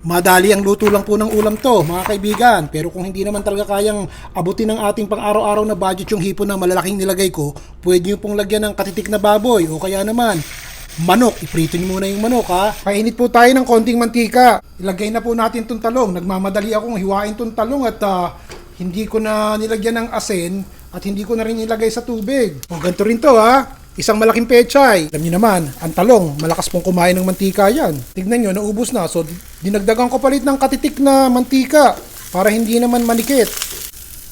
Madali ang luto lang po ng ulam to, mga kaibigan. Pero kung hindi naman talaga kayang abutin ng ating pang-araw-araw na budget yung hipon na malalaking nilagay ko, pwede nyo pong lagyan ng katitik na baboy o kaya naman manok. Iprito nyo muna yung manok ha. Painit po tayo ng konting mantika. Ilagay na po natin tong talong. Nagmamadali akong hiwain tong talong at hindi ko na nilagyan ng asin at hindi ko na rin ilagay sa tubig. O ganito rin to ha. Isang malaking pechay. Alam niyo naman, ang talong, malakas pong kumain ng mantika yan. Tignan nyo, naubos na. So, dinagdagan ko palit ng katitik na mantika para hindi naman manikit.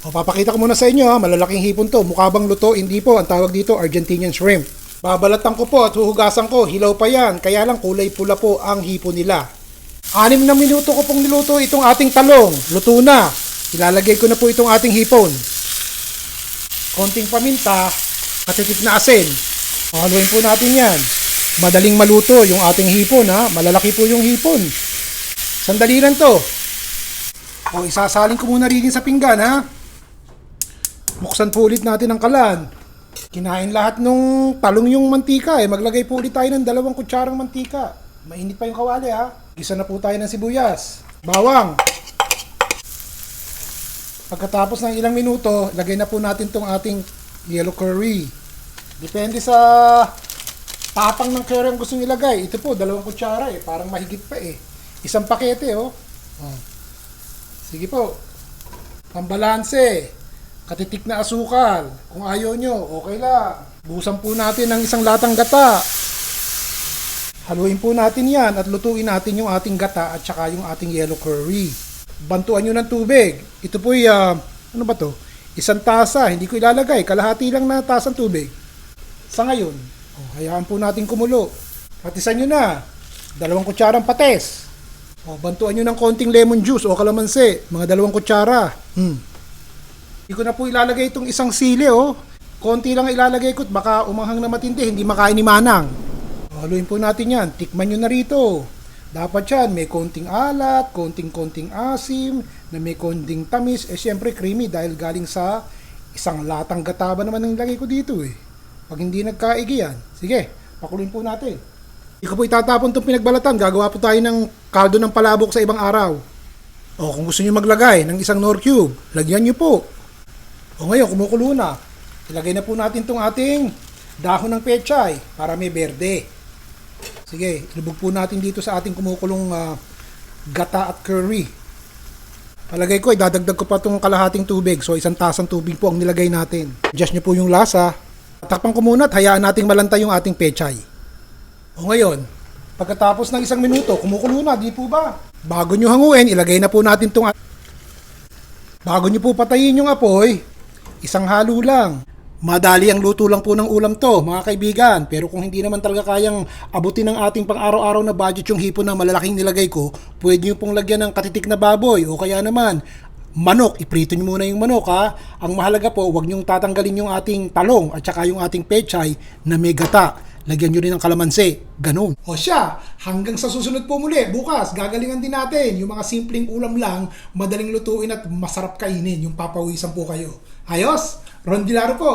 O, papakita ko muna sa inyo ha, malalaking hipon to. Mukha bang luto? Hindi po. Ang tawag dito, Argentinian shrimp. Babalatan ko po at huhugasan ko. Hilaw pa yan. Kaya lang kulay pula po ang hipon nila. 6 na minuto ko pong niluto itong ating talong. Luto na. Ilalagay ko na po itong ating hipon. Konting paminta, katitik na asin. Haluin po natin yan. Madaling maluto yung ating hipon ha. Malalaki po yung hipon. Sandali lang to. O isasalin ko muna rin sa pinggan ha. Buksan po ulit natin ang kalan. Kinain lahat nung talong yung mantika eh. Maglagay po ulit tayo ng 2 kutsarang mantika. Mainit pa yung kawali ha. Gisa na po tayo ng sibuyas. Bawang. Pagkatapos ng ilang minuto, lagay na po natin tong ating yellow curry. Depende sa tapang ng curry ang gusto nyo ilagay. Ito po, 2 kutsara eh. Parang mahigit pa eh. Isang pakete oh. Sige po. Pambalanse. Katitik na asukal. Kung ayaw nyo, okay lang. Buhusan po natin ng isang latang gata. Haluin po natin yan at lutuin natin yung ating gata at saka yung ating yellow curry. Bantuan nyo ng tubig. Ito po ano ba to? 1 tasa. Hindi ko ilalagay. Kalahati lang na tasang tubig. Sa ngayon, hayaan po natin kumulo. Patisan nyo na. 2 kutsarang pates. Bantuan nyo ng konting lemon juice o kalamansi. Mga 2 kutsara. Hindi ko na po ilalagay itong isang sili Konti lang ilalagay ko at baka umanghang na matindi. Hindi makain ni Manang. Haluin po natin yan. Tikman nyo na rito. Dapat yan, may konting alat, konting asim, na may konting tamis. Siyempre creamy dahil galing sa isang latang gataba naman ang lagay ko dito Pag hindi nagkaigi yan, sige, pakuluin po natin. Hindi ko po itatapon itong pinagbalatan. Gagawa po tayo ng kaldo ng palabok sa ibang araw. Kung gusto nyo maglagay ng isang Knorr cube, lagyan nyo po. Ngayon, kumukulo na. Ilagay na po natin itong ating dahon ng pechay para may berde. Sige, ilubog po natin dito sa ating kumukulong gata at curry. Palagay ko, idadagdag ko pa itong kalahating tubig. So, 1 tasang tubig po ang nilagay natin. Adjust nyo po yung lasa. Takpan ko muna at hayaan nating malantay yung ating pechay. Ngayon, pagkatapos ng 1 minuto, kumukulo na, di po ba? Bago nyo hanguin, ilagay na po natin itong... Bago nyo po patayin yung apoy, 1 halo lang. Madali ang luto lang po ng ulam to, mga kaibigan. Pero kung hindi naman talaga kayang abutin ng ating pang-araw-araw na budget yung hipon na malalaking nilagay ko, pwede nyo pong lagyan ng katitik na baboy o kaya naman manok. Iprito nyo muna yung manok ha. Ang mahalaga po, huwag nyong tatanggalin yung ating talong at saka yung ating pechay na may gata. Lagyan nyo rin ng kalamansi. Ganun. O siya, hanggang sa susunod po muli. Bukas, gagalingan din natin yung mga simpleng ulam lang, madaling lutuin at masarap kainin. Yung papawisan po kayo. Ayos? Ron Vilaro po.